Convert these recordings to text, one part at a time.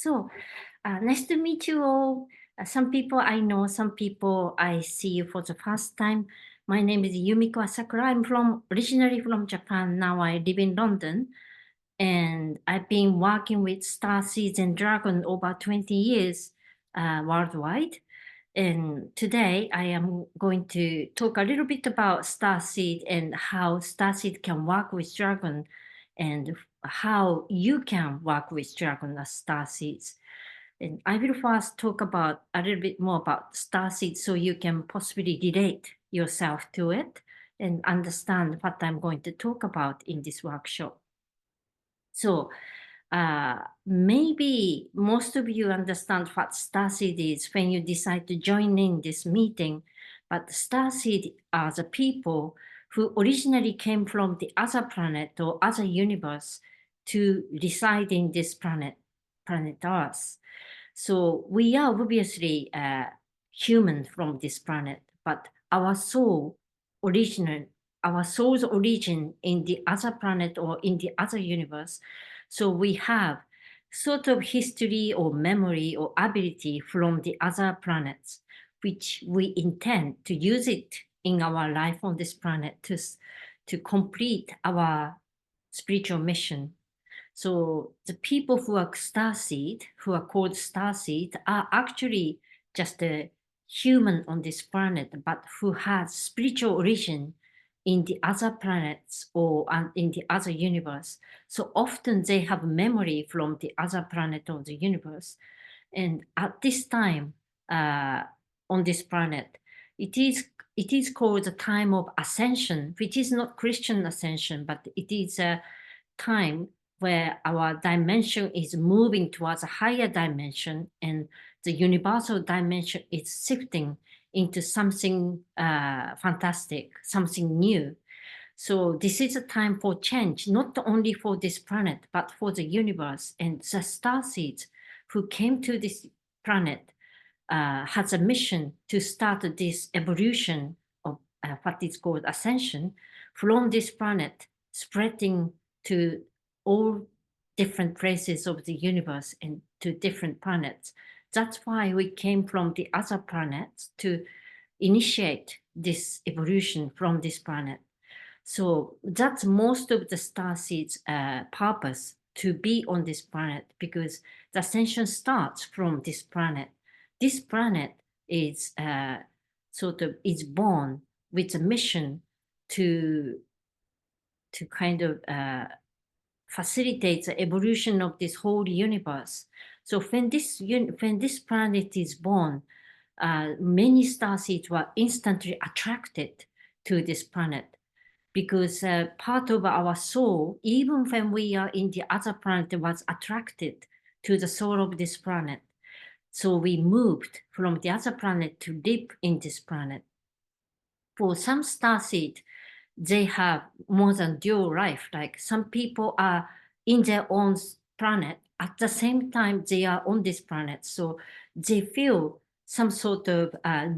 So, nice to meet you all. Some people I know, some people I see you for the first time. My name is Yumiko Asakura. I'm originally from Japan. Now I live in London, and I've been working with Starseeds and Dragon over 20 years worldwide. And today I am going to talk a little bit about Starseed and how Starseed can work with Dragon and how you can work with Dragon as Starseeds. And I will first talk about a little bit more about Starseed so you can possibly relate yourself to it and understand what I'm going to talk about in this workshop. So maybe most of you understand what Starseed is when you decide to join in this meeting, but Starseed are the people who originally came from the other planet or other universe to reside in this planet Earth. So we are obviously human from this planet, but our soul's origin in the other planet or in the other universe. So we have sort of history or memory or ability from the other planets, which we intend to use it in our life on this planet to complete our spiritual mission. So the people who are starseed, who are called starseed, are actually just a human on this planet, but who has spiritual origin in the other planets or in the other universe. So often they have memory from the other planet of the universe. And at this time on this planet, it is called the time of ascension, which is not Christian ascension, but it is a time where our dimension is moving towards a higher dimension and the universal dimension is shifting into something fantastic, something new. So this is a time for change, not only for this planet, but for the universe. And the starseeds who came to this planet has a mission to start this evolution of what is called ascension from this planet, spreading to all different places of the universe and to different planets. That's why we came from the other planets to initiate this evolution from this planet. So that's most of the starseeds' purpose to be on this planet, because the ascension starts from this planet. This planet is is born with a mission to kind of facilitate the evolution of this whole universe. So when this planet is born, many starseeds were instantly attracted to this planet, because part of our soul, even when we are in the other planet, was attracted to the soul of this planet. So we moved from the other planet to live in this planet. For some starseed, they have more than dual life. Like some people are in their own planet at the same time they are on this planet. So they feel some sort of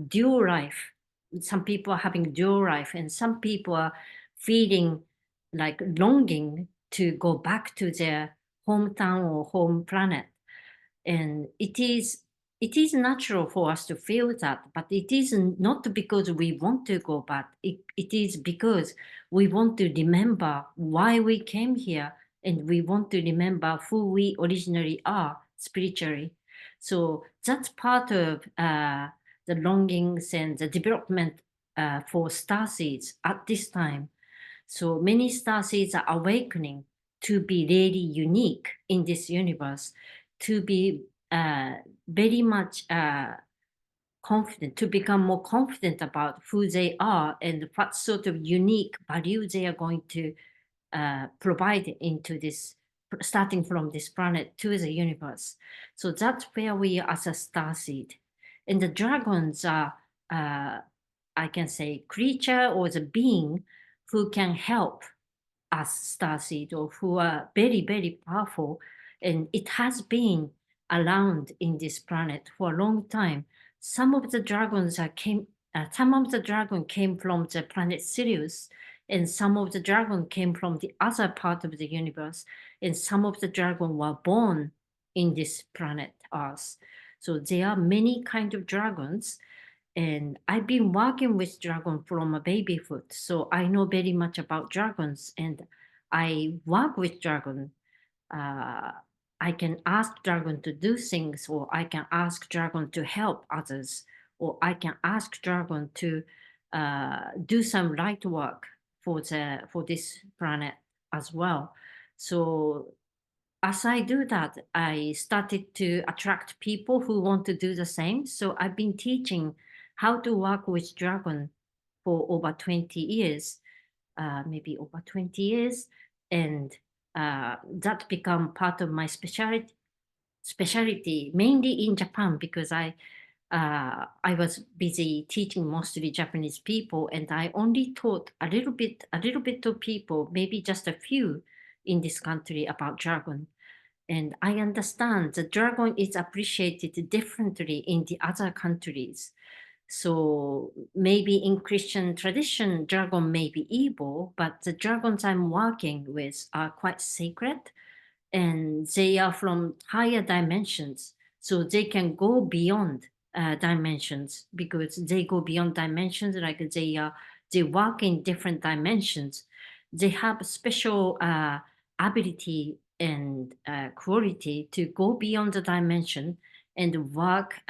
dual life. Some people are having dual life, and some people are feeling like longing to go back to their hometown or home planet. And it is natural for us to feel that, but it is not because we want to go back. It is because we want to remember why we came here, and we want to remember who we originally are spiritually. So that's part of the longings and the development for starseeds at this time. So many starseeds are awakening to be really unique in this universe, to be very much confident, to become more confident about who they are and what sort of unique value they are going to provide into this, starting from this planet to the universe. So that's where we are as a starseed. And the dragons are, I can say, creature or the being who can help us starseed, or who are very, very powerful. And it has been around in this planet for a long time. Some of the dragons some of the dragon came from the planet Sirius, and some of the dragon came from the other part of the universe, and some of the dragon were born in this planet Earth. So there are many kind of dragons, and I've been working with dragon from a babyhood. So I know very much about dragons, and I work with dragon. Uh, I can ask dragon to do things, or I can ask dragon to help others, or I can ask dragon to do some light work for this planet as well. So as I do that, I started to attract people who want to do the same. So I've been teaching how to work with dragon for over 20 years, maybe over 20 years. And that become part of my specialty, mainly in Japan, because I was busy teaching mostly Japanese people, and I only taught a little bit of people, maybe just a few in this country about dragon. And I understand the dragon is appreciated differently in the other countries. So maybe in Christian tradition, dragon may be evil, but the dragons I'm working with are quite sacred, and they are from higher dimensions. So they can go beyond dimensions, because they go beyond dimensions, like they work in different dimensions. They have special ability and quality to go beyond the dimension and work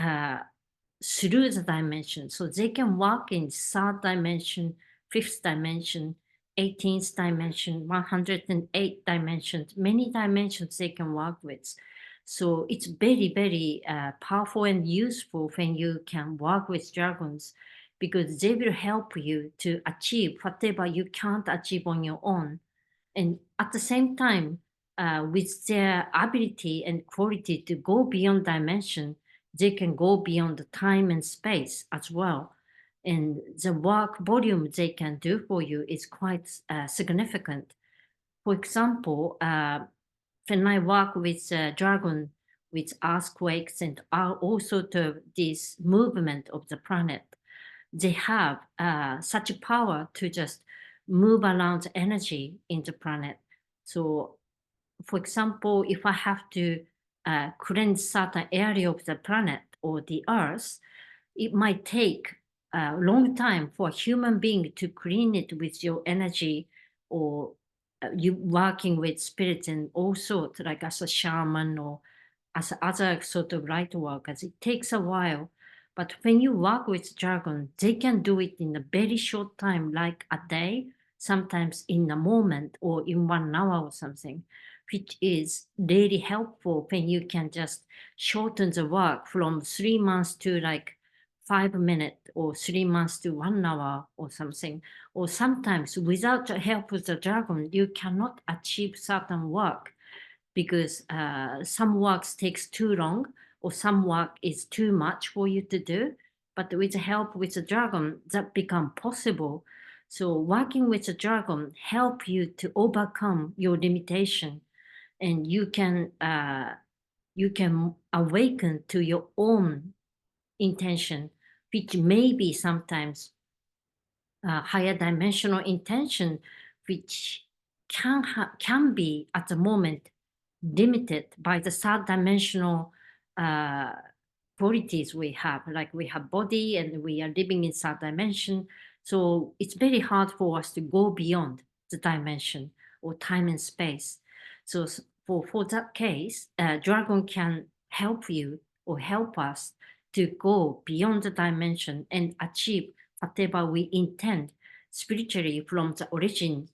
through the dimension. So they can walk in third dimension, fifth dimension, 18th dimension, 108 dimensions, many dimensions they can work with. So it's very, very powerful and useful when you can work with dragons, because they will help you to achieve whatever you can't achieve on your own. And at the same time, with their ability and quality to go beyond dimension, they can go beyond the time and space as well. And the work volume they can do for you is quite significant. For example, when I work with dragon, with earthquakes and all sort of this movement of the planet, they have such a power to just move around energy in the planet. So, for example, if I have to cleanse certain area of the planet or the Earth, it might take a long time for a human being to clean it with your energy, or you working with spirits and all sorts, like as a shaman or as other sort of light workers. It takes a while. But when you work with dragon, they can do it in a very short time, like a day, sometimes in a moment or in 1 hour or something, which is really helpful when you can just shorten the work from 3 months to like 5 minutes, or 3 months to 1 hour or something. Or sometimes without the help of the dragon, you cannot achieve certain work, because some works takes too long, or some work is too much for you to do. But with the help with the dragon, that become possible. So working with the dragon help you to overcome your limitation, and you can awaken to your own intention, which may be sometimes higher dimensional intention, which can be at the moment limited by the third dimensional uh, qualities we have. Like we have body and we are living in third dimension. So it's very hard for us to go beyond the dimension or time and space. So for that case, dragon can help you or help us to go beyond the dimension and achieve whatever we intend spiritually from the origin,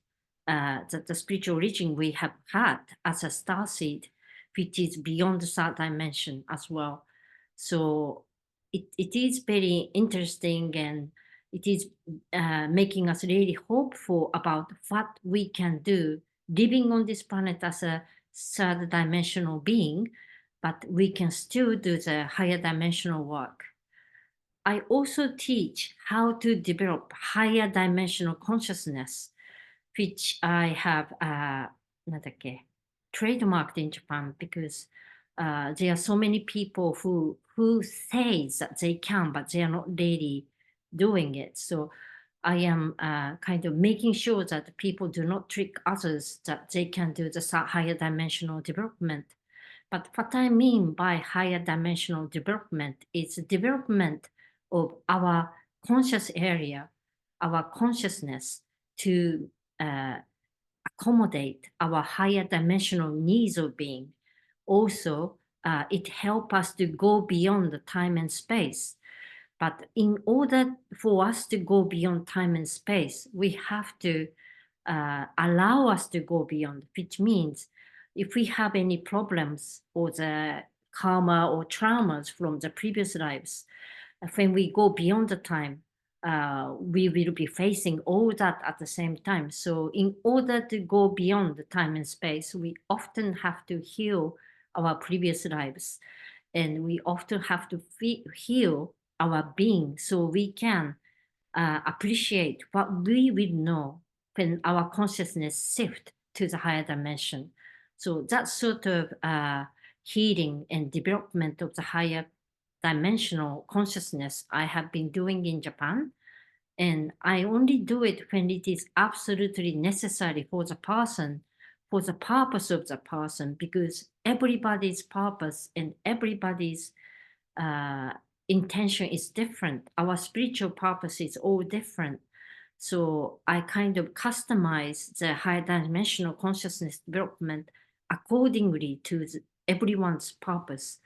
the spiritual origin we have had as a star seed, which is beyond the third dimension as well. So it is very interesting, and it is making us really hopeful about what we can do living on this planet as a third dimensional being, but we can still do the higher dimensional work. I also teach how to develop higher dimensional consciousness, which I have なんだっけ trademarked in Japan, because there are so many people who say that they can, but they are not really doing it. So I am kind of making sure that people do not trick others that they can do the higher dimensional development. But what I mean by higher dimensional development is development of our conscious area, our consciousness to uh, accommodate our higher dimensional needs of being. Also, it helps us to go beyond the time and space. But in order for us to go beyond time and space, we have to allow us to go beyond, which means if we have any problems or the karma or traumas from the previous lives, when we go beyond the time, we will be facing all that at the same time. So, in order to go beyond the time and space, we often have to heal our previous lives, and we often have to heal our being so we can appreciate what we will know when our consciousness shift to the higher dimension. So that sort of healing and development of the higher dimensional consciousness I have been doing in Japan. And I only do it when it is absolutely necessary for the person, for the purpose of the person, because everybody's purpose and everybody's uh, intention is different. Our spiritual purpose is all different. So I kind of customize the higher dimensional consciousness development accordingly to everyone's purpose.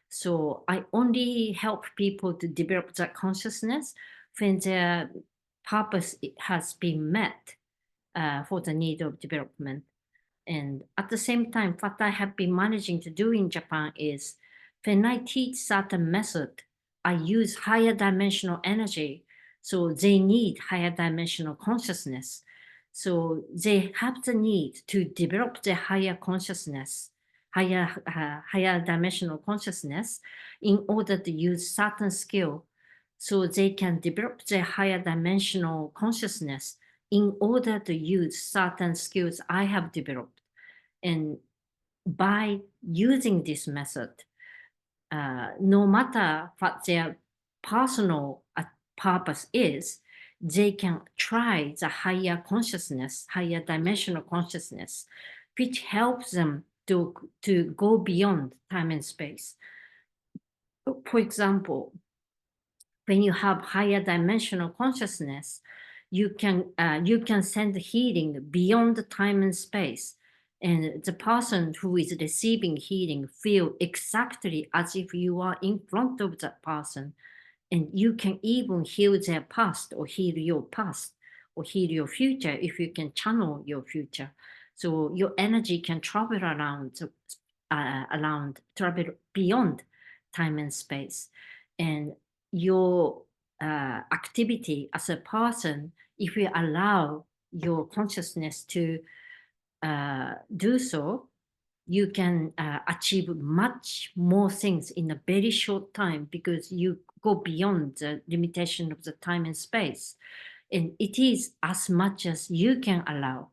So I only help people to develop that consciousness when their purpose has been met for the need of development. And at the same time, what I have been managing to do in Japan is when I teach certain method, I use higher dimensional energy. So they need higher dimensional consciousness. So they have the need to develop the higher consciousness, higher dimensional consciousness in order to use certain skill. So they can develop the higher dimensional consciousness in order to use certain skills I have developed. And by using this method, no matter what their personal purpose is, they can try the higher consciousness, higher dimensional consciousness, which helps them to go beyond time and space. For example, when you have higher dimensional consciousness, you can send healing beyond the time and space, and the person who is receiving healing feel exactly as if you are in front of that person, and you can even heal their past or heal your past or heal your future if you can channel your future. So your energy can travel travel beyond time and space, and your activity as a person, if you allow your consciousness to do so, you can achieve much more things in a very short time because you go beyond the limitation of the time and space. And it is as much as you can allow.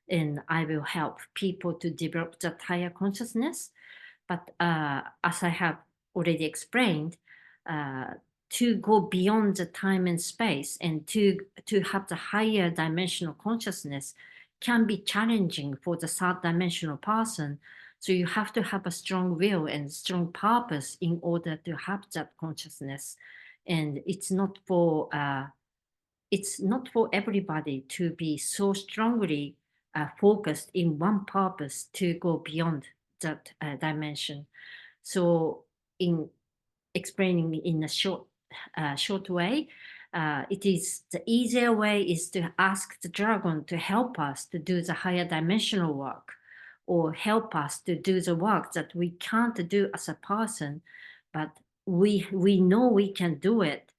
And I will help people to develop that higher consciousness. But as I have already explained, uh, to go beyond the time and space and to have the higher dimensional consciousness can be challenging for the third dimensional person. So you have to have a strong will and strong purpose in order to have that consciousness. And it's not for everybody to be so strongly focused in one purpose to go beyond that dimension. So, in explaining in a short way, it is the easier way is to ask the dragon to help us to do the higher dimensional work, or help us to do the work that we can't do as a person, but we know we can do it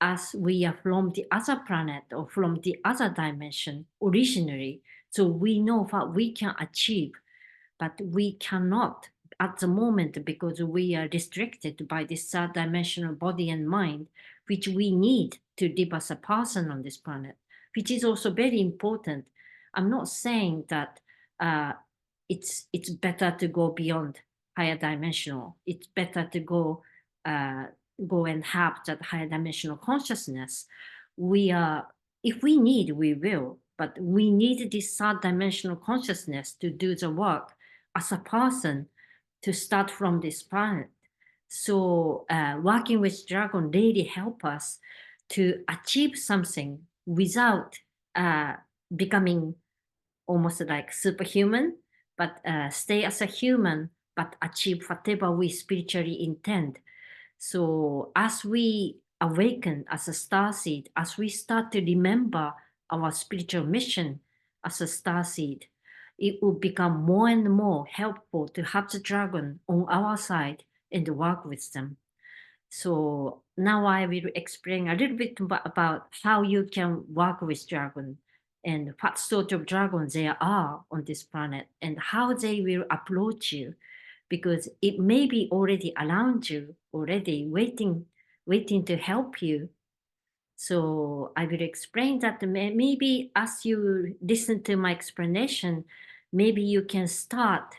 as we are from the other planet or from the other dimension originally. So we know what we can achieve, but we cannot at the moment because we are restricted by this third dimensional body and mind, which we need to live as a person on this planet, which is also very important. I'm not saying that uh, it's better to go beyond higher dimensional. It's better to uh, go and have that higher dimensional consciousness. We are, if we need, we will, but we need this third dimensional consciousness to do the work as a person to start from this planet. So working with dragon really help us to achieve something without becoming almost like superhuman, but stay as a human, but achieve whatever we spiritually intend. So as we awaken as a star seed, as we start to remember our spiritual mission as a star seed, it will become more and more helpful to have the dragon on our side and work with them. So now I will explain a little bit about how you can work with dragon and what sort of dragons there are on this planet and how they will approach you, because it may be already around you, already waiting to help you. So I will explain that maybe as you listen to my explanation, maybe you can start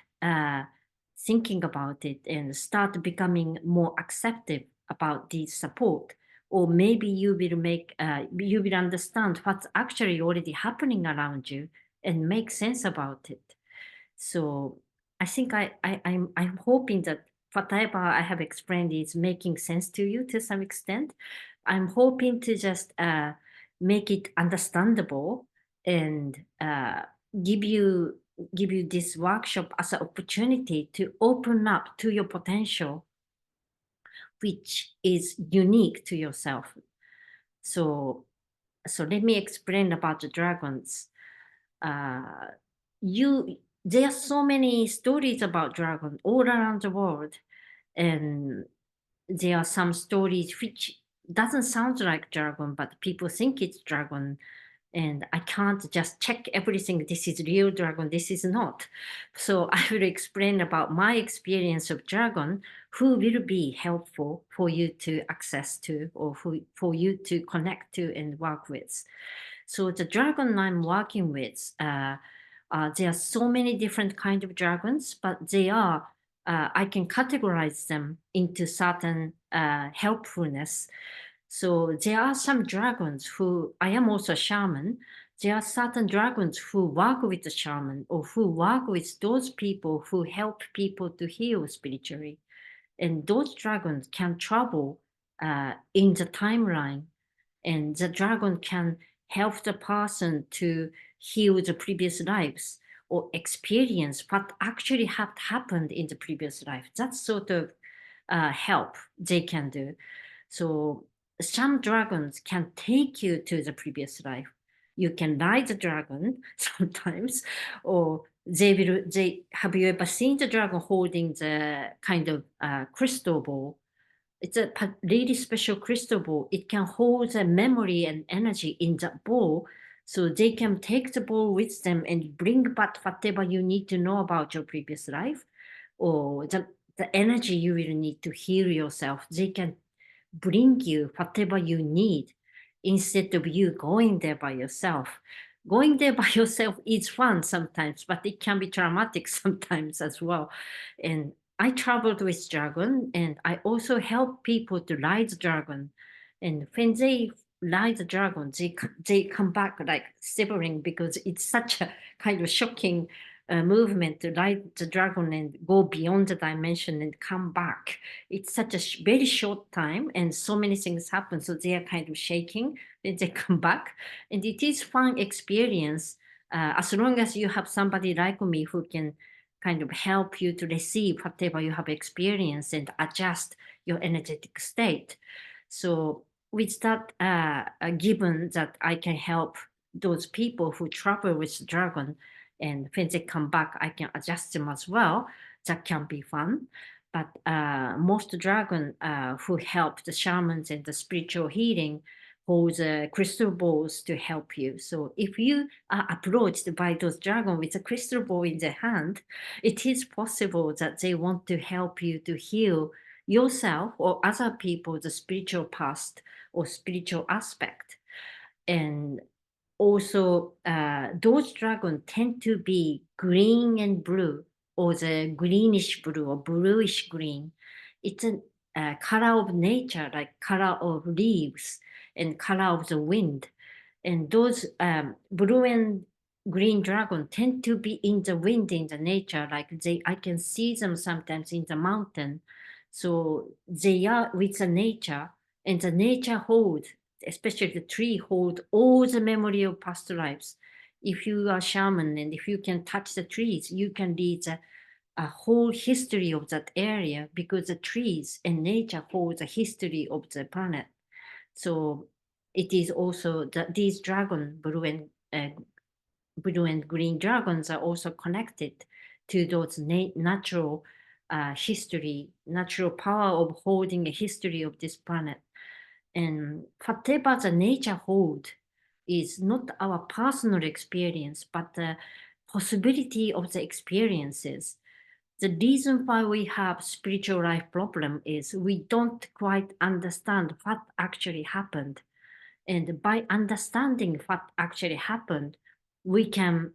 thinking about it and start becoming more accepting about this support. Or maybe you will understand what's actually already happening around you and make sense about it. So I think I'm hoping that whatever I have explained is making sense to you to some extent. I'm hoping to just make it understandable and give you give you this workshop as an opportunity to open up to your potential, which is unique to yourself. So so let me explain about the dragons. uh, you There are so many stories about dragon all around the world, and there are some stories which doesn't sound like dragon, but people think it's dragon, and I can't just check everything. This is real dragon. This is not. So I will explain about my experience of dragon, who will be helpful for you to access to, or for you to connect to and work with. So the dragon I'm working with, there are so many different kind of dragons, but they are I can categorize them into certain helpfulness. So there are some dragons who I am also a shaman. There are certain dragons who work with the shaman or who work with those people who help people to heal spiritually. And those dragons can travel in the timeline, and the dragon can help the person to heal the previous lives or experience what actually had happened in the previous life. That sort of help they can do. So some dragons can take you to the previous life. You can ride the dragon sometimes, or they have you ever seen the dragon holding the kind of crystal ball? It's a really special crystal ball. It can hold the memory and energy in that ball, so they can take the ball with them and bring back whatever you need to know about your previous life, or the energy you will need to heal yourself. They can bring you whatever you need instead of you going there by yourself. Going there by yourself is fun sometimes, but it can be traumatic sometimes as well. And I traveled with dragon, and I also help people to ride the dragon. And when they ride the dragon, they come back like shivering, because it's such a kind of shocking movement to ride the dragon and go beyond the dimension and come back. It's such a very short time, and so many things happen, so they are kind of shaking when they come back. And it is fun experience, as long as you have somebody like me who can kind of help you to receive whatever you have experienced and adjust your energetic state. So with that given that I can help those people who travel with dragon, and when they come back I can adjust them as well, that can be fun. But most dragon who help the shamans and the spiritual healing hold crystal balls to help you. So if you are approached by those dragon with a crystal ball in their hand, it is possible that they want to help you to heal yourself or other people, the spiritual past or spiritual aspect. And also, those dragons tend to be green and blue, or the greenish blue or bluish green. It's a color of nature, like color of leaves and color of the wind. And those blue and green dragon tend to be in the wind in the nature, like I can see them sometimes in the mountain. So they are with the nature, and the nature hold, especially the tree hold all the memory of past lives. If you are shaman and if you can touch the trees, you can read a whole history of that area, because the trees and nature hold the history of the planet. So it is also that these blue and green dragons are also connected to those natural history, natural power of holding a history of this planet. And whatever the nature hold is not our personal experience, but the possibility of the experiences. The reason why we have spiritual life problem is we don't quite understand what actually happened. And by understanding what actually happened, we can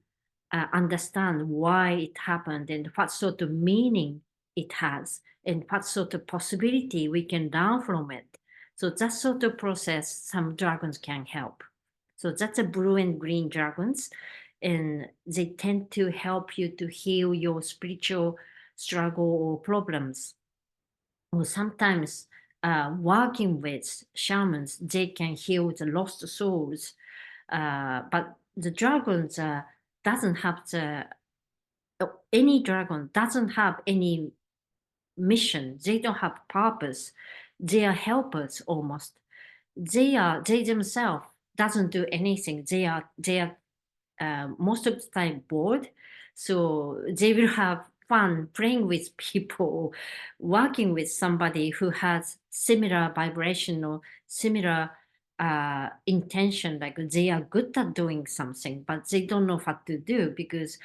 understand why it happened and what sort of meaning it has and what sort of possibility we can learn from it. So that sort of process, some dragons can help. So that's a blue and green dragons, and they tend to help you to heal your spiritual struggle or problems. Or sometimes working with shamans, they can heal the lost souls. But the dragons doesn't have any dragon doesn't have any mission. They don't have purpose. They are helpers almost. They themselves doesn't do anything. They are most of the time bored. So they will have fun playing with people, working with somebody who has similar vibration or similar intention, like they are good at doing something, but they don't know what to do, because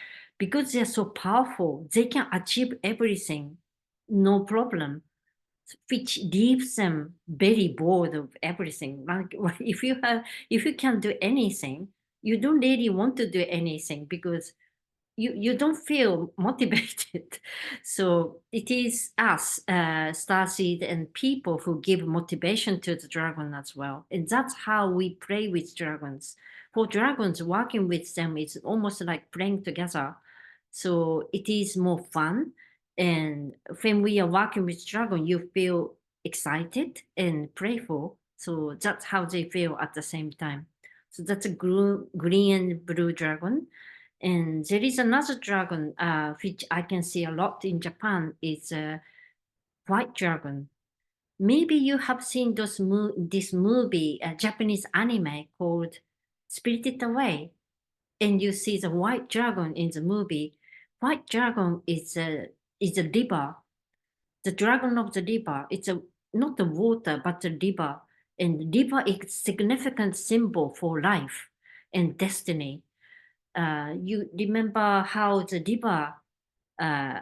they're so powerful, they can achieve everything, no problem, which leaves them very bored of everything. Like if you can't do anything, you don't really want to do anything, because you don't feel motivated. So it is us, Starseed and people, who give motivation to the dragon as well. And that's how we play with dragons. For dragons, working with them is almost like playing together. So it is more fun. And when we are working with dragon, you feel excited and playful. So that's how they feel at the same time. So that's a green and blue dragon. And there is another dragon, which I can see a lot in Japan. It's a white dragon. Maybe you have seen this movie, a Japanese anime called Spirited Away, and you see the white dragon in the movie. White dragon is a river, the dragon of the river. It's a not the water, but the river, and river is significant symbol for life and destiny. You remember how the river uh,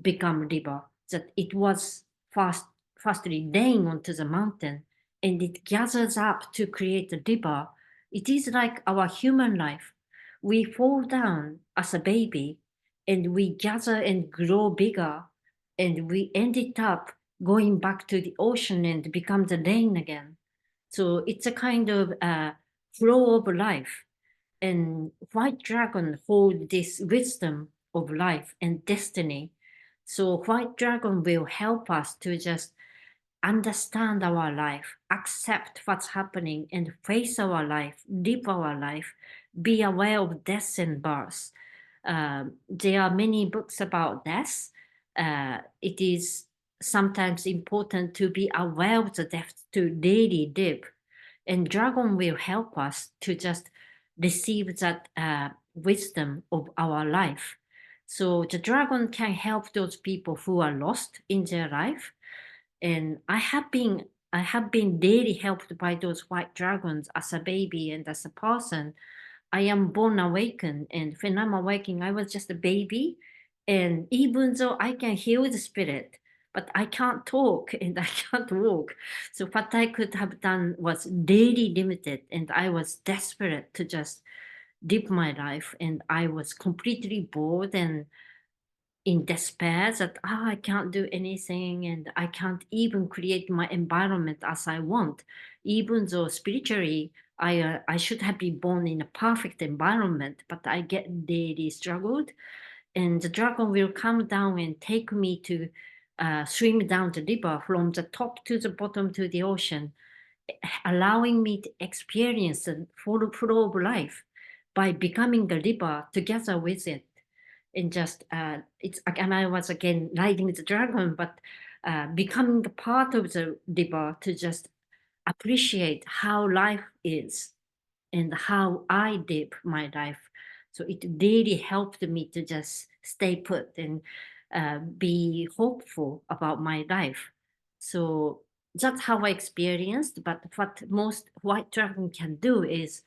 become river, that it was firstly laying onto the mountain, and it gathers up to create a river. It is like our human life. We fall down as a baby, and we gather and grow bigger, and we ended up going back to the ocean and become the rain again. So it's a kind of flow of life, and white dragon hold this wisdom of life and destiny. So white dragon will help us to just understand our life, accept what's happening, and face our life, live our life, be aware of death and birth. There are many books about death. It is sometimes important to be aware of the death to really live, and dragon will help us to just receive that wisdom of our life. So the dragon can help those people who are lost in their life. And I have been really helped by those white dragons as a baby and as a person. I am born awakened, and when I'm awakening, I was just a baby. And even though I can heal the spirit, but I can't talk and I can't walk. So what I could have done was really limited, and I was desperate to just live my life. And I was completely bored and in despair that I can't do anything and I can't even create my environment as I want, even though spiritually I should have been born in a perfect environment, but I get daily struggled, and the dragon will come down and take me to swim down the river from the top to the bottom to the ocean, allowing me to experience the full flow of life by becoming the river together with it. And just it's again, I was again riding the dragon, but becoming a part of the river to just appreciate how life is and how I live my life. So it really helped me to just stay put and be hopeful about my life. So that's how I experienced. But what most white dragon can do is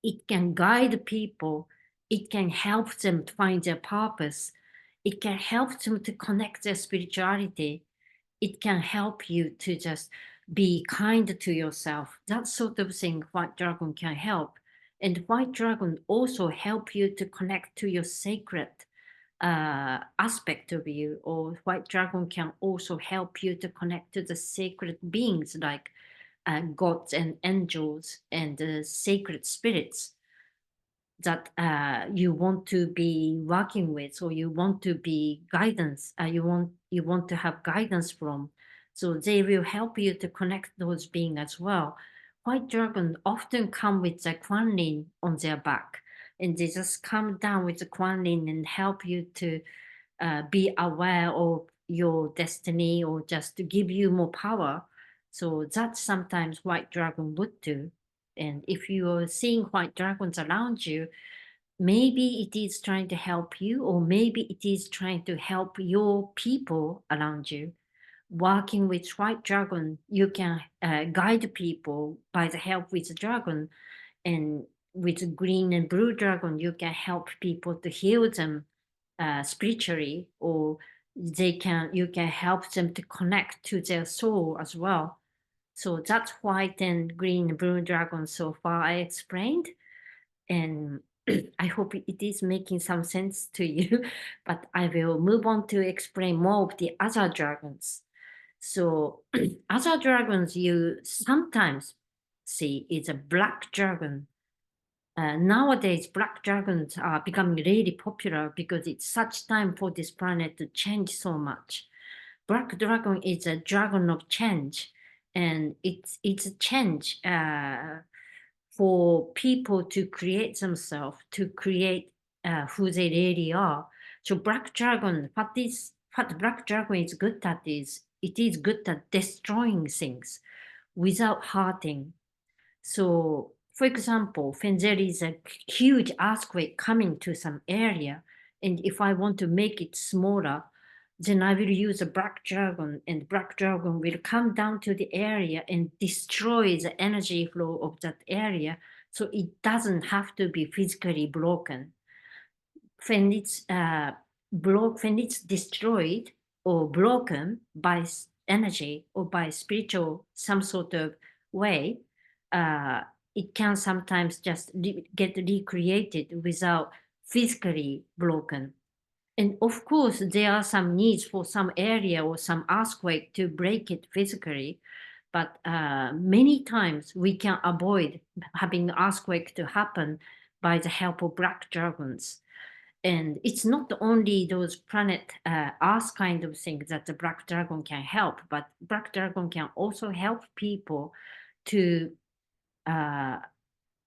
it can guide people, it can help them to find their purpose, it can help them to connect their spirituality, it can help you to just be kind to yourself. That sort of thing White Dragon can help. And White Dragon also help you to connect to your sacred aspect of you. Or White Dragon can also help you to connect to the sacred beings like gods and angels and sacred spirits that you want to be working with, or you want to be guidance, you want to have guidance from. So they will help you to connect those beings as well. White dragon often come with the Quan on their back, and they just come down with the Quan and help you to be aware of your destiny, or just to give you more power. So that's sometimes white dragon would do. And if you are seeing white dragons around you, maybe it is trying to help you, or maybe it is trying to help your people around you. Working with white dragon, you can guide people by the help with the dragon, and with green and blue dragon, you can help people to heal them spiritually, or you can help them to connect to their soul as well. So that's white and green and blue dragon so far I explained, and I hope it is making some sense to you. But I will move on to explain more of the other dragons. So other dragons you sometimes see is a black dragon. Nowadays, black dragons are becoming really popular because it's such time for this planet to change so much. Black dragon is a dragon of change, and it's a change for people to create themselves, to create who they really are. So black dragon, what black dragon is good at is it is good at destroying things without hurting. So, for example, when there is a huge earthquake coming to some area, and if I want to make it smaller, then I will use a black dragon, and black dragon will come down to the area and destroy the energy flow of that area, so it doesn't have to be physically broken. When it's when it's destroyed or broken by energy or by spiritual some sort of way, uh, it can sometimes just get recreated without physically broken. And of course, there are some needs for some area or some earthquake to break it physically. But many times we can avoid having earthquake to happen by the help of black dragons. And it's not only those planet Earth kind of things that the black dragon can help, but black dragon can also help people to uh,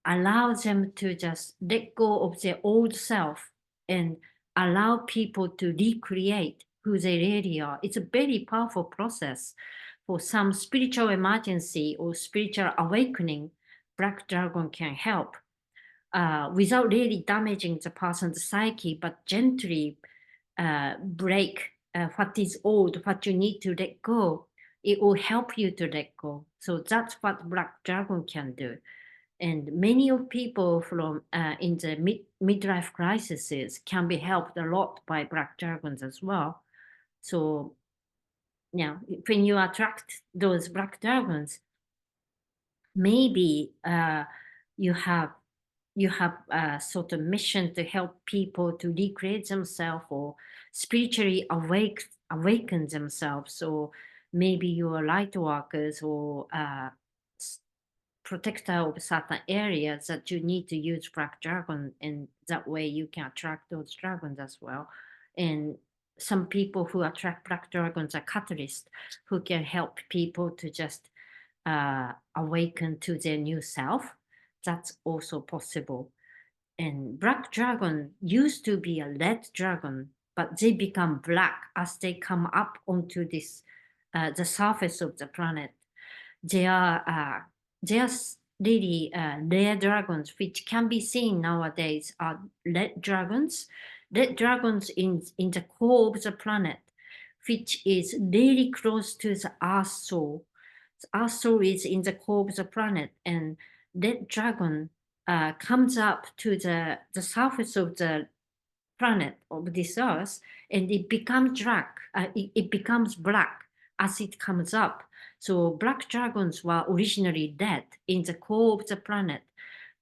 allow them to just let go of their old self and allow people to recreate who they really are. It's a very powerful process. For some spiritual emergency or spiritual awakening, black dragon can help without really damaging the person's psyche, but gently break what is old, what you need to let go. It will help you to let go. So that's what Black Dragon can do. And many of people from in the midlife crises can be helped a lot by Black Dragons as well. So yeah, when you attract those Black Dragons, maybe you have a sort of mission to help people to recreate themselves or spiritually awaken themselves. So maybe you are light workers or protector of certain areas that you need to use black dragon, and that way you can attract those dragons as well. And some people who attract black dragons are catalysts who can help people to just awaken to their new self. That's also possible. And black dragon used to be a red dragon, but they become black as they come up onto this the surface of the planet. They are really rare dragons, which can be seen nowadays are red dragons. Red dragons in the core of the planet, which is really close to the Earth soul. The Earth soul is in the core of the planet, and red dragon comes up to the surface of the planet of this Earth, and it becomes dark. It becomes black as it comes up. So black dragons were originally dead in the core of the planet,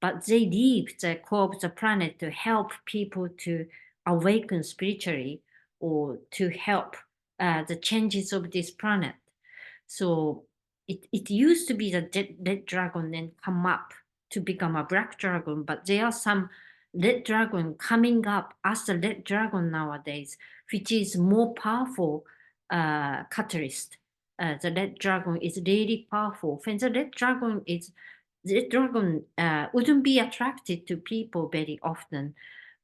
but they leave the core of the planet to help people to awaken spiritually or to help the changes of this planet. So it used to be the dead dragon and come up to become a black dragon, but there are some red dragon coming up as the red dragon nowadays, which is more powerful catalyst. The red dragon is really powerful. When the red dragon wouldn't be attracted to people very often,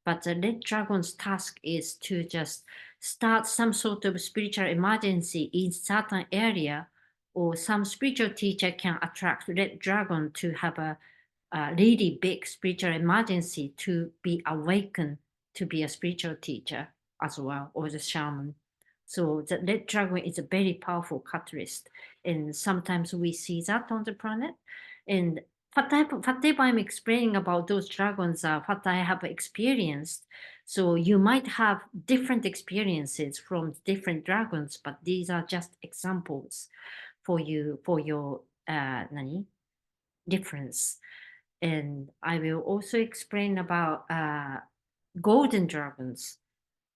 but the red dragon's task is to just start some sort of spiritual emergency in certain area, or some spiritual teacher can attract red dragon to have a really big spiritual emergency to be awakened to be a spiritual teacher as well, or the shaman. So the red dragon is a very powerful catalyst, and sometimes we see that on the planet. And whatever I'm explaining about those dragons are what I have experienced. So you might have different experiences from different dragons, but these are just examples for you for your difference. And I will also explain about golden dragons.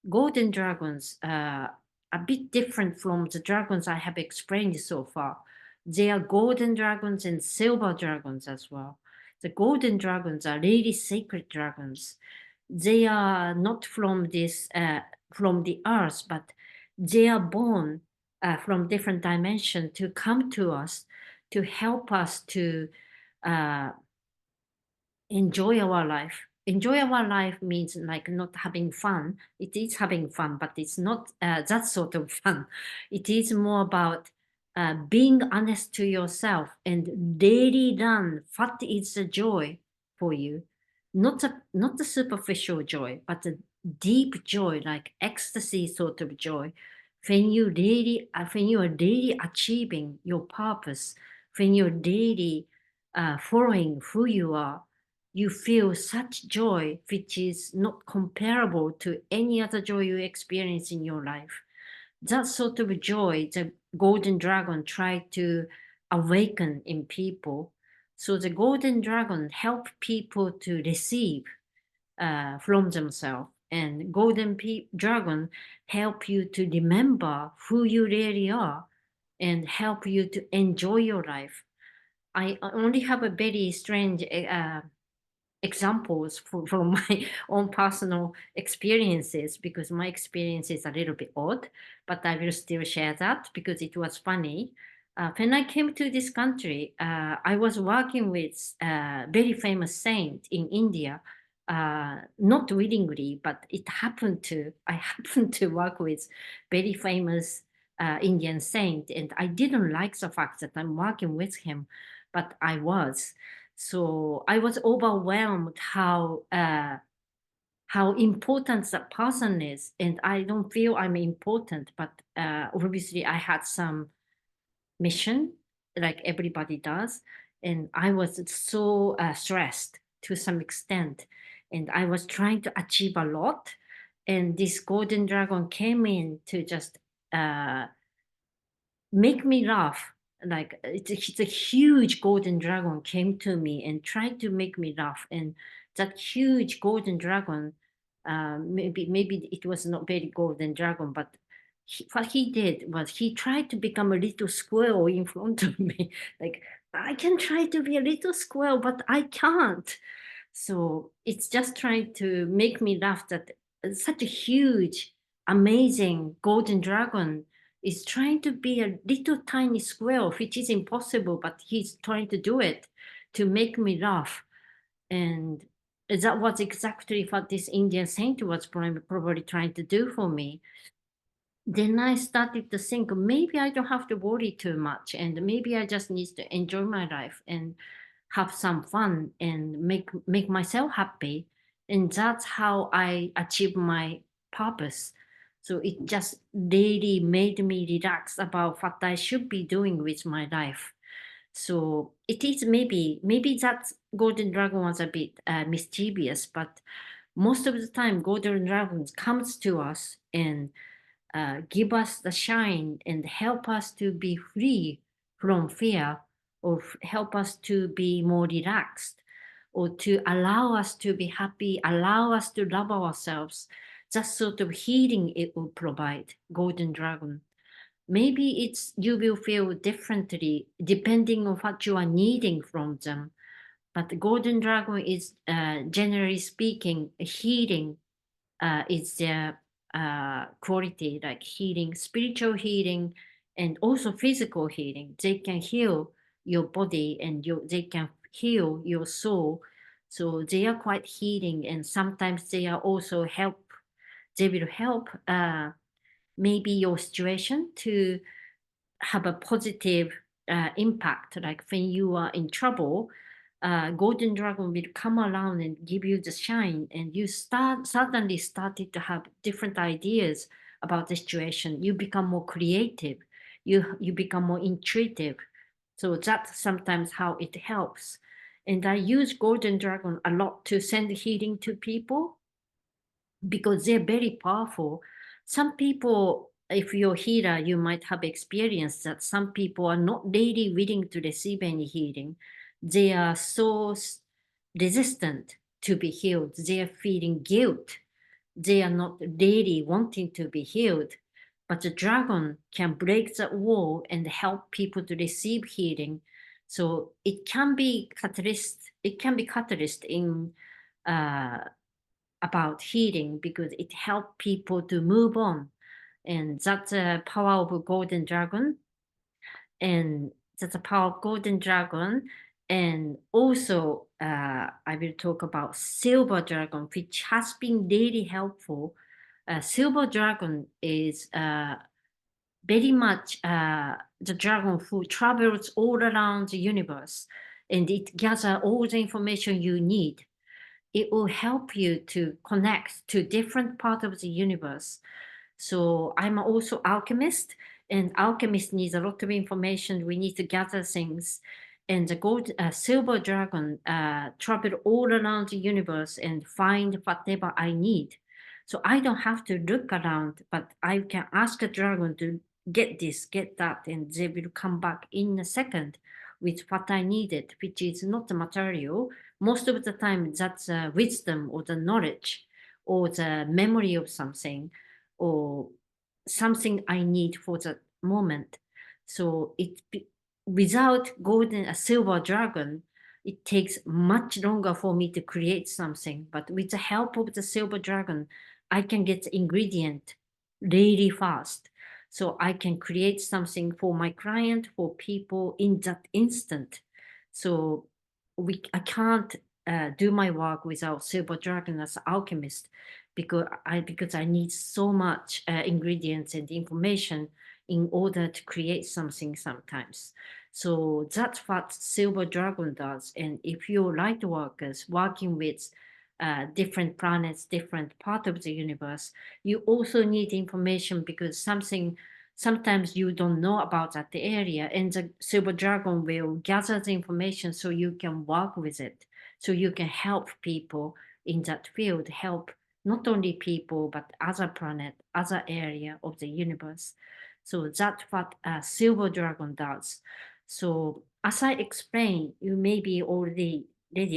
Golden dragons are a bit different from the dragons I have explained so far. They are golden dragons and silver dragons as well. The golden dragons are really sacred dragons. They are not from this from the earth, but they are born from different dimension to come to us to help us to uh, enjoy our life. Enjoy our life means like not having fun. It is having fun, but it's not that sort of fun. It is more about being honest to yourself and daily learn what is the joy for you. Not the superficial joy, but the deep joy, like ecstasy sort of joy. When you are really achieving your purpose, when you're really following who you are, you feel such joy which is not comparable to any other joy you experience in your life. That sort of joy the golden dragon tried to awaken in people. So the golden dragon help people to receive from themselves, and dragon help you to remember who you really are and help you to enjoy your life. I only have a very strange examples from my own personal experiences, because my experience is a little bit odd, but I will still share that because it was funny. When I came to this country, I was working with a very famous saint in India, not willingly, but I happened to work with very famous Indian saint, and I didn't like the fact that I'm working with him, but I was. So I was overwhelmed how important that person is, and I don't feel I'm important, but obviously I had some mission, like everybody does, and I was so stressed to some extent, and I was trying to achieve a lot, and this golden dragon came in to just uh, make me laugh. Like it's a huge golden dragon came to me and tried to make me laugh. And that huge golden dragon, maybe it was not very golden dragon, but what he did was he tried to become a little squirrel in front of me, like I can try to be a little squirrel, but I can't. So it's just trying to make me laugh that such a huge, amazing golden dragon is trying to be a little tiny squirrel, which is impossible, but he's trying to do it to make me laugh. And that was exactly what this Indian saint was probably trying to do for me. Then I started to think maybe I don't have to worry too much, and maybe I just need to enjoy my life and have some fun and make myself happy. And that's how I achieve my purpose. So it just really made me relax about what I should be doing with my life. So it is maybe that golden dragon was a bit mischievous, but most of the time golden dragons comes to us and give us the shine and help us to be free from fear, or help us to be more relaxed, or to allow us to be happy, allow us to love ourselves. That sort of healing it will provide, golden dragon. Maybe it's you will feel differently depending on what you are needing from them. But the golden dragon is, generally speaking, healing is their quality, like healing, spiritual healing, and also physical healing. They can heal your body and they can heal your soul. So they are quite healing, and sometimes they are also help. They will help maybe your situation to have a positive impact. Like when you are in trouble, golden dragon will come around and give you the shine, and you start suddenly started to have different ideas about the situation. You become more creative. You become more intuitive. So that's sometimes how it helps. And I use golden dragon a lot to send healing to people because they're very powerful. Some people, if you're a healer, you might have experienced that some people are not really willing to receive any healing. They are so resistant to be healed. They are feeling guilt. They are not really wanting to be healed. But the dragon can break that wall and help people to receive healing. So it can be catalyst. It can be catalyst in uh, about healing because it helps people to move on. And that's a power of a golden dragon. And that's a power of golden dragon. And also, I will talk about silver dragon, which has been really helpful. Silver dragon is very much the dragon who travels all around the universe, and it gathers all the information you need. It will help you to connect to different part of the universe. So I'm also alchemist, and alchemist needs a lot of information. We need to gather things, and the silver dragon travel all around the universe and find whatever I need. So I don't have to look around, but I can ask a dragon to get this, get that, and they will come back in a second with what I needed, which is not the material. Most of the time, that's wisdom or the knowledge or the memory of something or something I need for the moment. So without golden a silver dragon, it takes much longer for me to create something. But with the help of the silver dragon, I can get the ingredient really fast. So I can create something for my client, for people in that instant. So I can't do my work without silver dragon as alchemist because I need so much ingredients and information in order to create something sometimes. So that's what silver dragon does. And if you're light workers working with different planets, different part of the universe, you also need information because sometimes you don't know about that area, and the silver dragon will gather the information so you can work with it, so you can help people in that field, help not only people but other planet, other area of the universe. So that's what a silver dragon does. So as I explained, you may be already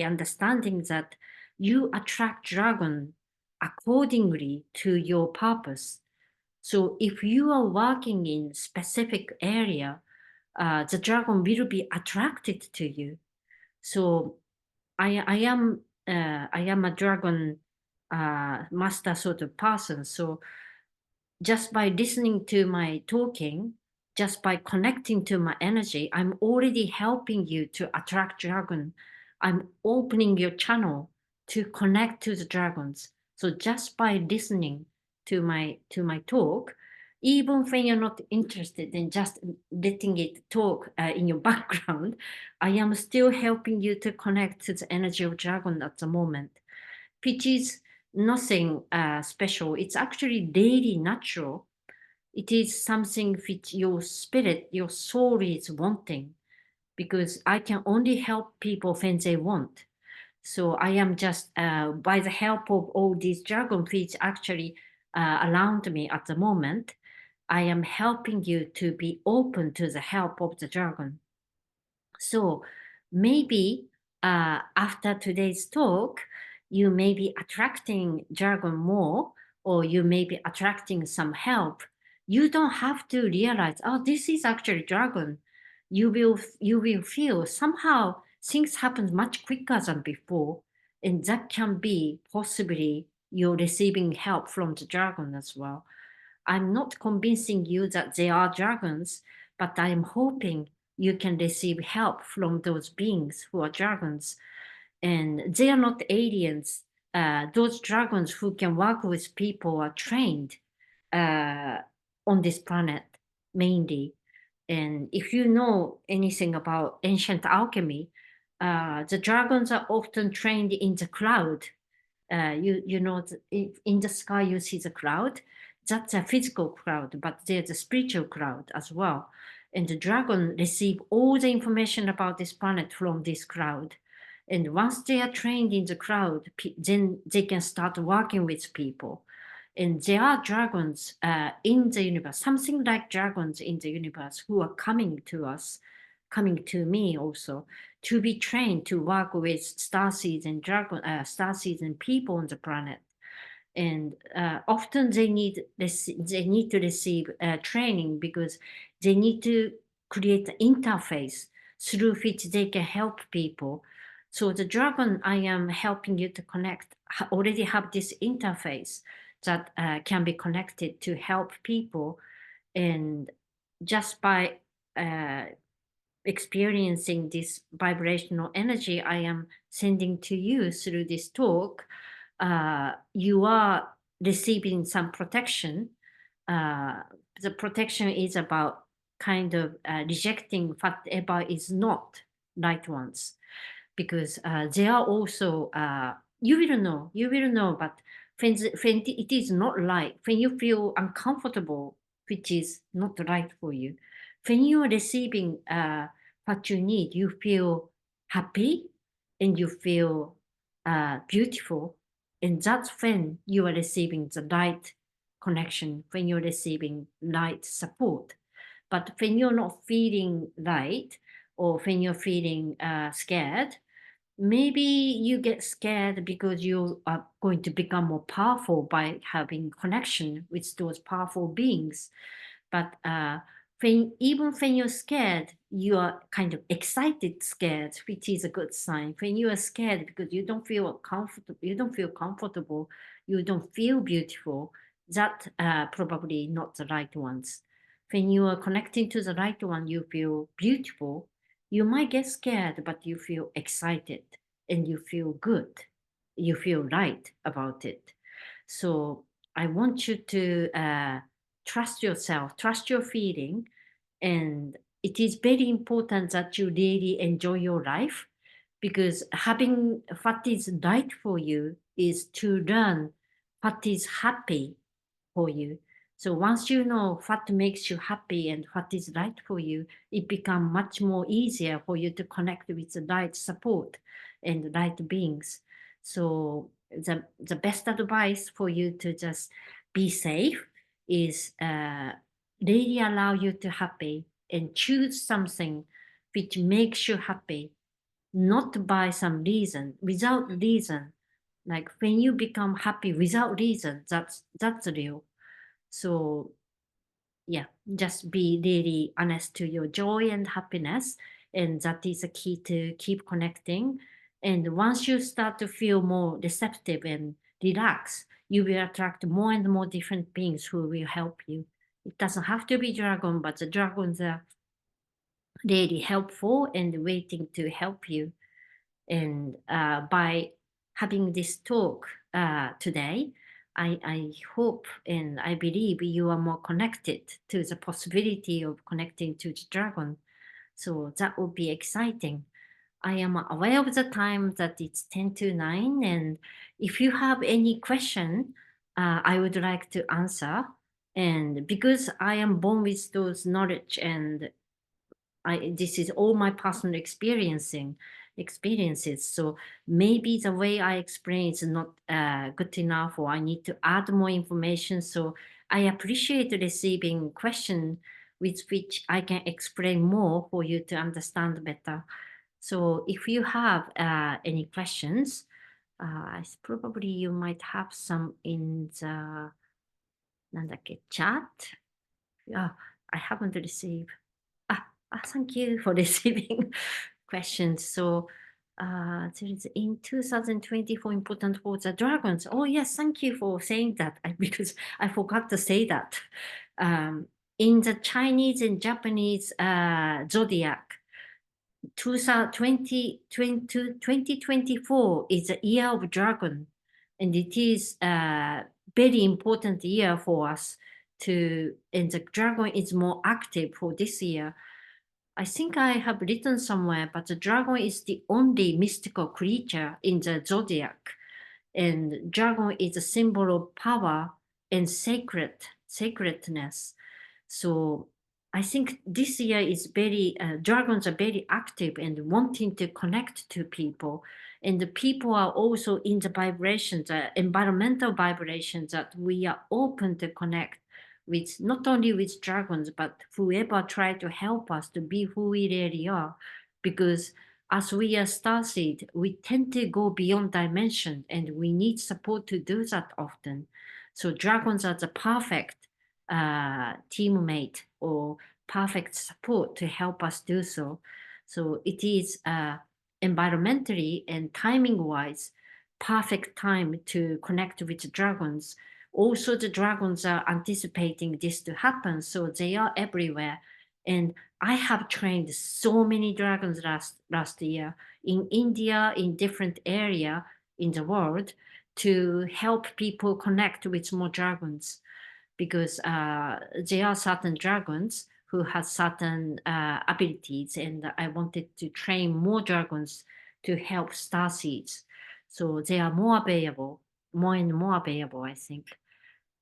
understanding that you attract dragon accordingly to your purpose. So if you are working in specific area, the dragon will be attracted to you. So I am a dragon master sort of person. So just by listening to my talking, just by connecting to my energy, I'm already helping you to attract dragon. I'm opening your channel to connect to the dragons. So just by listening to my talk, even when you're not interested in just letting it talk in your background, I am still helping you to connect to the energy of dragon at the moment, which is nothing special. It's actually daily natural. It is something which your spirit, your soul is wanting, because I can only help people when they want. So I am just, by the help of all these dragon which actually around me at the moment, I am helping you to be open to the help of the dragon. So maybe after today's talk, you may be attracting jargon more, or you may be attracting some help. You don't have to realize, oh, this is actually jargon. You will feel somehow things happen much quicker than before, and that can be possibly you're receiving help from the jargon as well. I'm not convincing you that they are dragons, but I'm hoping you can receive help from those beings who are dragons. And they are not aliens. Those dragons who can work with people are trained uh, on this planet mainly. And if you know anything about ancient alchemy, the dragons are often trained in the cloud. You know, in the sky you see the cloud. That's a physical cloud, but there's a spiritual cloud as well. And the dragon receive all the information about this planet from this cloud. And once they are trained in the cloud, then they can start working with people. And there are dragons in the universe, something like dragons in the universe who are coming to us, coming to me also, to be trained to work with starseeds and starseeds and people on the planet. And often they need to receive training, because they need to create an interface through which they can help people. So the dragon I am helping you to connect already have this interface that can be connected to help people. And just by uh, experiencing this vibrational energy I am sending to you through this talk, you are receiving some protection. Uh, the protection is about kind of rejecting whatever is not right ones, because they are also, you will know, but when it is not right, when you feel uncomfortable, which is not right for you, when you are receiving what you need, you feel happy and you feel beautiful. And that's when you are receiving the right connection, when you're receiving right support. But when you're not feeling right, or when you're feeling scared, maybe you get scared because you are going to become more powerful by having connection with those powerful beings. But even when you're scared, you are kind of excited scared, which is a good sign. When you are scared because you don't feel comfortable, you don't feel beautiful, that probably not the right ones. When you are connecting to the right one, you feel beautiful. You might get scared, but you feel excited and you feel good. You feel right about it. So I want you to trust yourself, trust your feeling, and it is very important that you really enjoy your life, because having what is right for you is to learn what is happy for you. So once you know what makes you happy and what is right for you, it becomes much more easier for you to connect with the right support and the right beings. So the best advice for you to just be safe is really allow you to happy and choose something which makes you happy, not by some reason, without reason. Like when you become happy without reason, that's real. So yeah, just be really honest to your joy and happiness. And that is a key to keep connecting. And once you start to feel more receptive and relaxed, you will attract more and more different beings who will help you. It doesn't have to be dragon, but the dragons are really helpful and waiting to help you. And by having this talk today, I hope and I believe you are more connected to the possibility of connecting to the dragon. So that would be exciting. I am aware of the time that it's 10 to 9. And if you have any question, I would like to answer. And because I am born with those knowledge and this is all my personal experiences. So maybe the way I explain is not good enough, or I need to add more information. So I appreciate receiving question with which I can explain more for you to understand better. So if you have any questions, probably you might have some in the なんだっけ chat. I haven't received. Thank you for receiving questions. So, there is in 2024 important for the dragons. Oh, yes, thank you for saying that because I forgot to say that. Um, in the Chinese and Japanese zodiac, 2024 is the year of dragon, and it is a very important year for us and the dragon is more active for this year. I think I have written somewhere, but the dragon is the only mystical creature in the zodiac. And dragon is a symbol of power and sacredness. So I think this year is dragons are very active and wanting to connect to people. And the people are also in the vibrations, environmental vibrations that we are open to connect with, not only with dragons, but whoever try to help us to be who we really are. Because as we are starseed, we tend to go beyond dimension and we need support to do that often. So dragons are the perfect teammate or perfect support to help us do so. So it is environmentally and timing wise perfect time to connect with dragons. Also, the dragons are anticipating this to happen, so they are everywhere. And I have trained so many dragons last year in India, in different area in the world, to help people connect with more dragons because there are certain dragons who have certain abilities, and I wanted to train more dragons to help starseeds. So they are more available, more and more available, I think.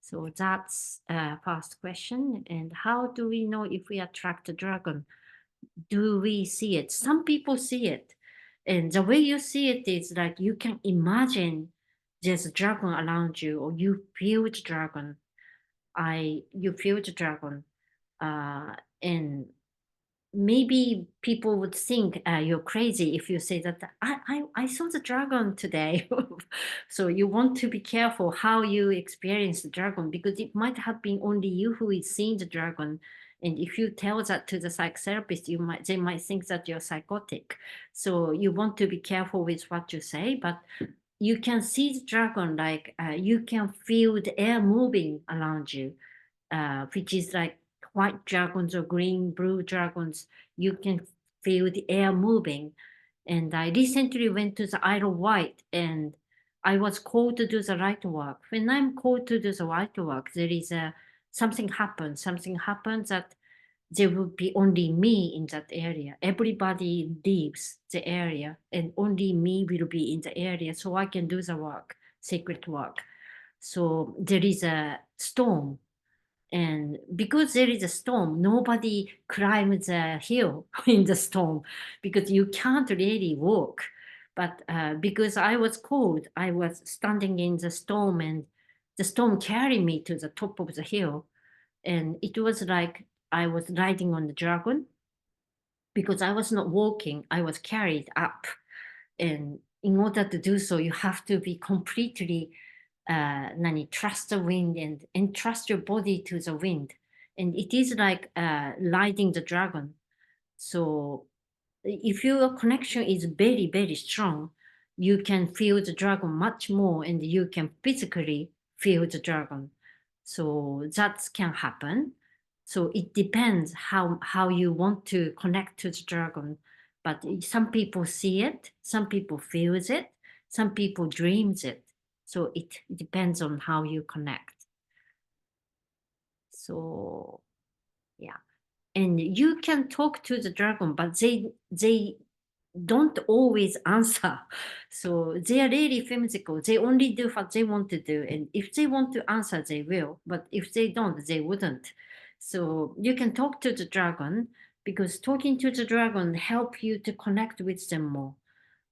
So that's first question. And how do we know if we attract a dragon? Do we see it? Some people see it. And the way you see it is like you can imagine there's a dragon around you, or you feel the dragon. You feel the dragon. And maybe people would think you're crazy if you say that I saw the dragon today. So you want to be careful how you experience the dragon, because it might have been only you who is seeing the dragon. And if you tell that to the psychotherapist, they might think that you're psychotic. So you want to be careful with what you say, but you can see the dragon, like you can feel the air moving around you, which is like white dragons or green, blue dragons. You can feel the air moving. And I recently went to the Isle of Wight, and I was called to do the light work. When I'm called to do the light work, there is something happens. Something happens that there will be only me in that area. Everybody leaves the area, and only me will be in the area, so I can do the work, sacred work. So there is a storm, and because there is a storm, nobody climbs the hill in the storm because you can't really walk. But because I was cold, I was standing in the storm, and the storm carried me to the top of the hill. And it was like I was riding on the dragon because I was not walking, I was carried up. And in order to do so, you have to be completely trust the wind and entrust your body to the wind. and it is like riding the dragon. So if your connection is very, very strong, you can feel the dragon much more, and you can physically feel the dragon. So that can happen. So it depends how you want to connect to the dragon. But some people see it, some people feels it, some people dreams it. So it depends on how you connect. So yeah, and you can talk to the dragon, but they don't always answer. So they are really whimsical. They only do what they want to do. And if they want to answer, they will. But if they don't, they wouldn't. So you can talk to the dragon, because talking to the dragon help you to connect with them more.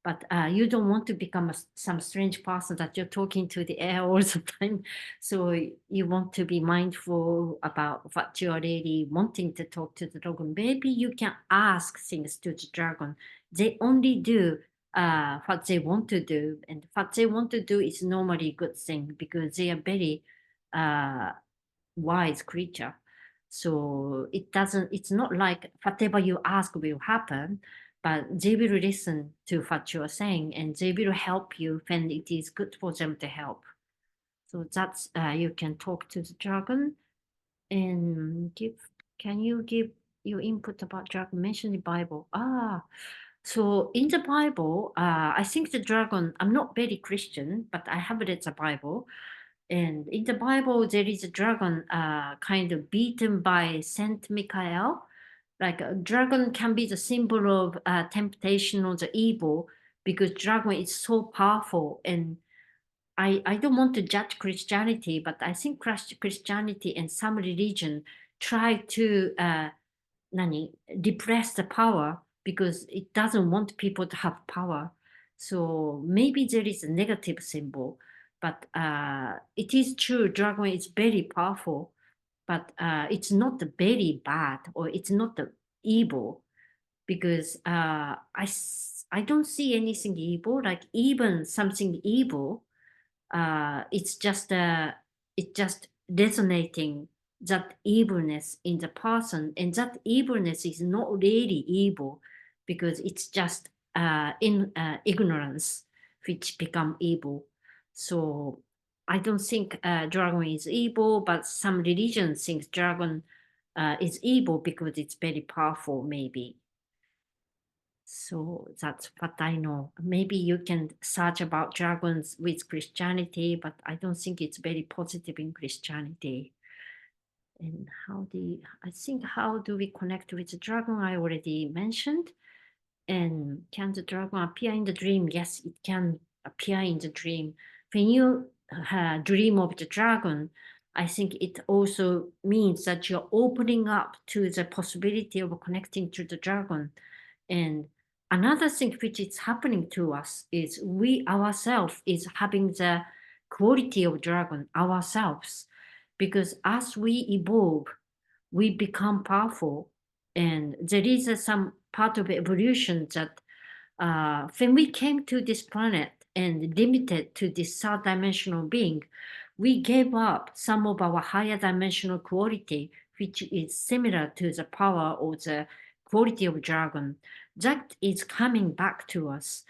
But you don't want to become some strange person that you're talking to the air all the time. So you want to be mindful about what you're really wanting to talk to the dragon. Maybe you can ask things to the dragon. They only do what they want to do, and what they want to do is normally a good thing, because they are very uh, wise creature. So it's not like whatever you ask will happen, but they will listen to what you are saying, and they will help you when it is good for them to help. So that's you can talk to the dragon and can you give your input about dragon mentioned in the Bible? So in the Bible, I think the dragon, I'm not very Christian, but I have read the Bible. And in the Bible, there is a dragon kind of beaten by Saint Michael. Like a dragon can be the symbol of temptation or the evil, because dragon is so powerful. And I don't want to judge Christianity, but I think Christianity and some religion try to depress the power, because it doesn't want people to have power. So maybe there is a negative symbol, but it is true, dragon is very powerful, but it's not very bad, or it's not the evil, because I don't see anything evil, like even something evil, it's just resonating that evilness in the person, and that evilness is not really evil, because it's just in ignorance which become evil. So I don't think dragon is evil, but some religions think dragon is evil because it's very powerful, maybe. So that's what I know. Maybe you can search about dragons with Christianity, but I don't think it's very positive in Christianity. And I think how do we connect with the dragon? I already mentioned. And can the dragon appear in the dream? Yes, it can appear in the dream. When you dream of the dragon, I think it also means that you're opening up to the possibility of connecting to the dragon. And another thing which is happening to us is we ourselves is having the quality of dragon ourselves, because as we evolve, we become powerful, and there is some part of evolution that when we came to this planet and limited to this third dimensional being, we gave up some of our higher dimensional quality, which is similar to the power or the quality of dragon. That is coming back to us.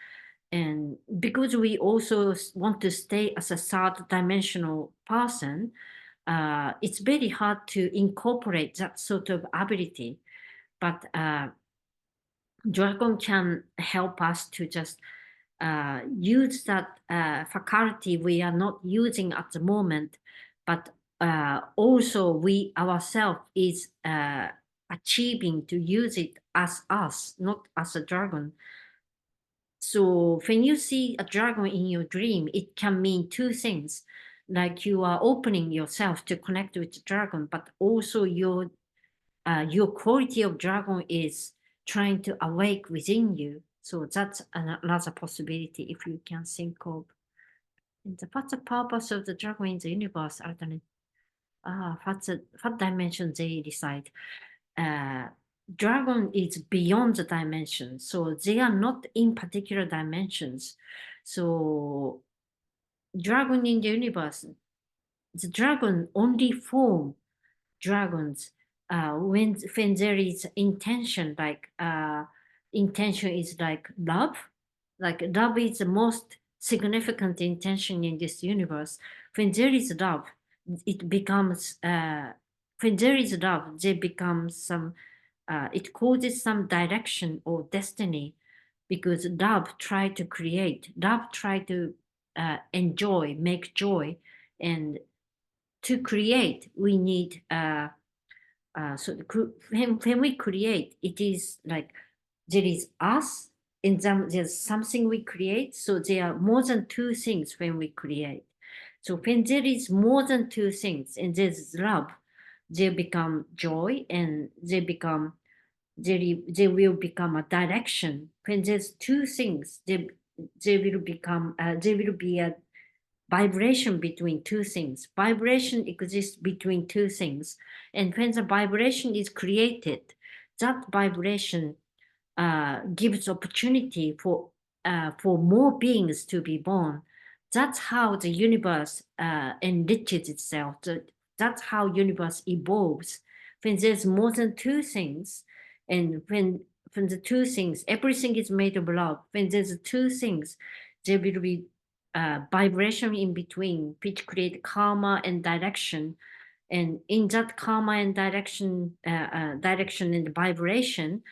And because we also want to stay as a third dimensional person, it's very hard to incorporate that sort of ability. But dragon can help us to just use that faculty we are not using at the moment, but also we ourselves is achieving to use it as us, not as a dragon. So when you see a dragon in your dream, it can mean two things. Like you are opening yourself to connect with the dragon, but also your quality of dragon is trying to awake within you. So that's another possibility if you can think of. And what's the purpose of the dragon in the universe? What dimension they reside? Uh, Dragon is beyond the dimension, so they are not in particular dimensions. So dragon in the universe, the dragon only form dragons when there is intention, like intention is like love is the most significant intention in this universe. When there is love, it becomes when there is love, there becomes some it causes some direction or destiny, because love try to create, love try to enjoy, make joy, and to create we need when we create, it is like there is us and there's something we create. So there are more than two things when we create. So when there is more than two things and there's love, they become joy, and they will become a direction. When there's two things, they will become there will be a vibration between two things. Vibration exists between two things. And when the vibration is created, that vibration gives opportunity for more beings to be born. That's how the universe enriches itself. That's how universe evolves. When there's more than two things, and when the two things, everything is made of love. When there's two things, there will be vibration in between, which create karma and direction. And in that karma and direction and vibration,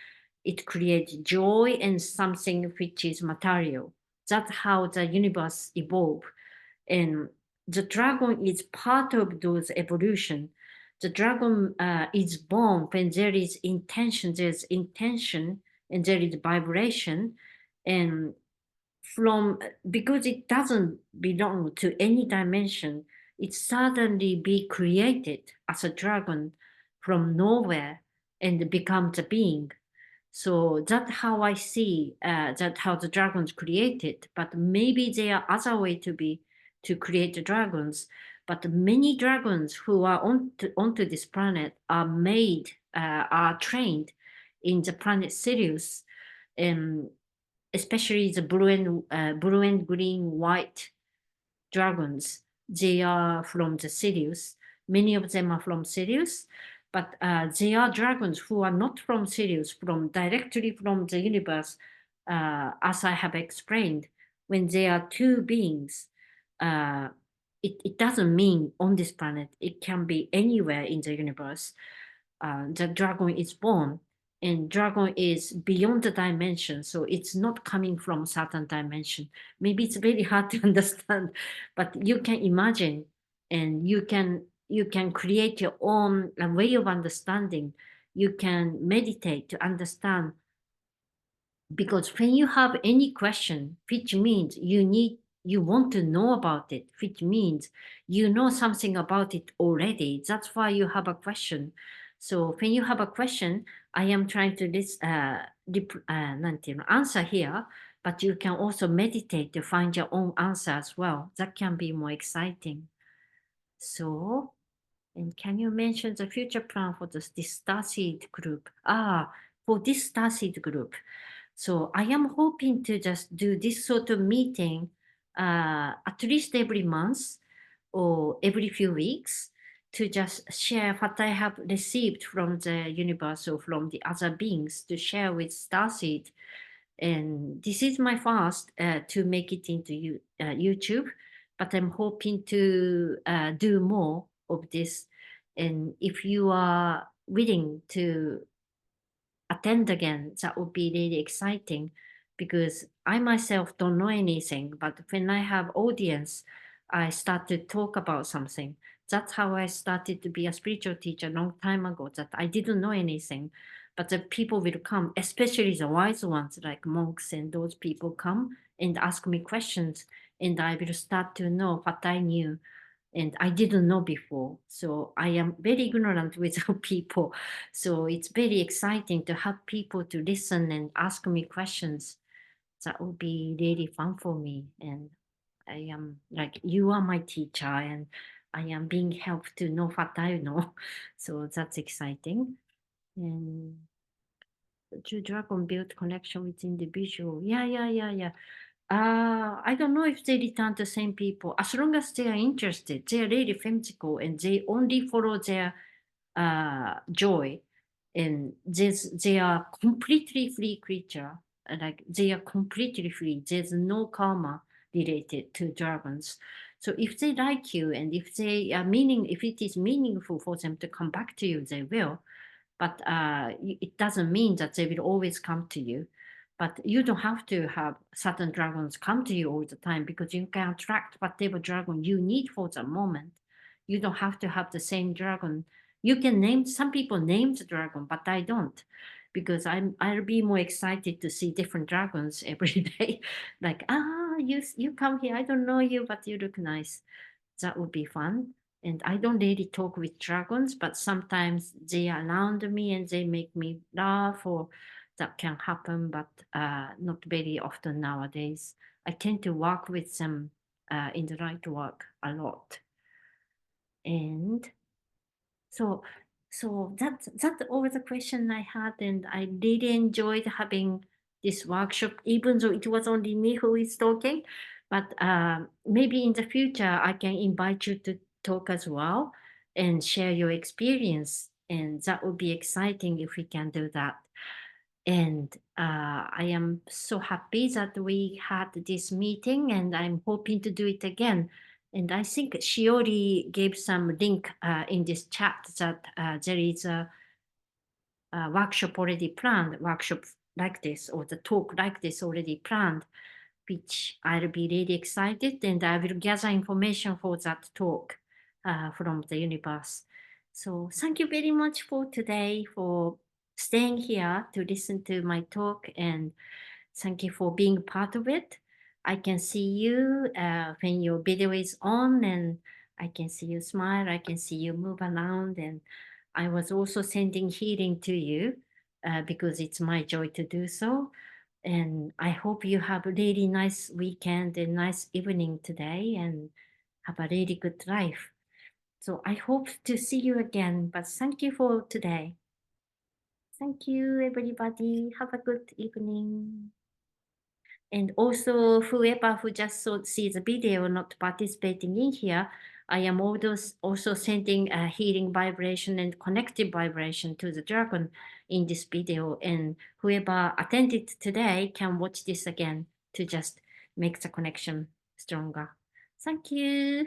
it creates joy and something which is material. That's how the universe evolved. And the dragon is part of those evolution. The dragon is born when there is intention, there's intention, and there is vibration. And from, because it doesn't belong to any dimension, it suddenly be created as a dragon from nowhere and becomes a being. So that's how I see that how the dragons created. But maybe there are other way to create the dragons. But many dragons who are onto this planet are are trained in the planet Sirius, and especially the blue and green white dragons. They are from the Sirius. Many of them are from Sirius, but they are dragons who are not from Sirius, from directly from the universe, as I have explained. When there are two beings, uh, it doesn't mean on this planet. It can be anywhere in the universe. The dragon is born, and dragon is beyond the dimension, so it's not coming from certain dimension. Maybe it's very hard to understand, but you can imagine, and you can create your own way of understanding. You can meditate to understand, because when you have any question, which means you want to know about it, which means you know something about it already. That's why you have a question. So when you have a question, I am trying to answer here, but you can also meditate to find your own answer as well. That can be more exciting. So, and can you mention the future plan for this Starseed group? For this Starseed group. So I am hoping to just do this sort of meeting at least every month or every few weeks, to just share what I have received from the universe or from the other beings, to share with Starseed. And this is my first to make it into YouTube, but I'm hoping to do more of this. And if you are willing to attend again, that would be really exciting, because I myself don't know anything, but when I have audience, I start to talk about something. That's how I started to be a spiritual teacher a long time ago, that I didn't know anything, but the people will come, especially the wise ones like monks, and those people come and ask me questions, and I will start to know what I knew and I didn't know before. So I am very ignorant with people. So it's very exciting to have people to listen and ask me questions. That would be really fun for me. And I am like, you are my teacher, and I am being helped to know what I know. So that's exciting. And to dragon build connection with individual. Yeah. I don't know if they return the same people. As long as they are interested, they are really whimsical, and they only follow their joy, and they are completely free creature. Like they are completely free. There's no karma related to dragons. So if they like you, and if they are if it is meaningful for them to come back to you, they will. But it doesn't mean that they will always come to you. But you don't have to have certain dragons come to you all the time, because you can attract whatever dragon you need for the moment. You don't have to have the same dragon. You can name, some people name the dragon, but I don't, because I'll be more excited to see different dragons every day. Like, you come here, I don't know you, but you look nice. That would be fun. And I don't really talk with dragons, but sometimes they are around me and they make me laugh, or that can happen, but not very often nowadays. I tend to work with them in the right work a lot. And so that all the question I had, and I really enjoyed having this workshop, even though it was only me who is talking. But maybe in the future I can invite you to talk as well and share your experience, and that would be exciting if we can do that. And I am so happy that we had this meeting, and I'm hoping to do it again. And I think she already gave some link in this chat that there is a workshop already planned, workshop like this, or the talk like this already planned, which I'll be really excited, and I will gather information for that talk from the universe. So thank you very much for today, for staying here to listen to my talk, and thank you for being part of it. I can see you when your video is on, and I can see you smile, I can see you move around, and I was also sending healing to you because it's my joy to do so. And I hope you have a really nice weekend and nice evening today, and have a really good life. So I hope to see you again, but thank you for today. Thank you, everybody. Have a good evening. And also, whoever who just saw see the video not participating in here, I am also sending a healing vibration and connective vibration to the dragon in this video. And whoever attended today can watch this again to just make the connection stronger. Thank you.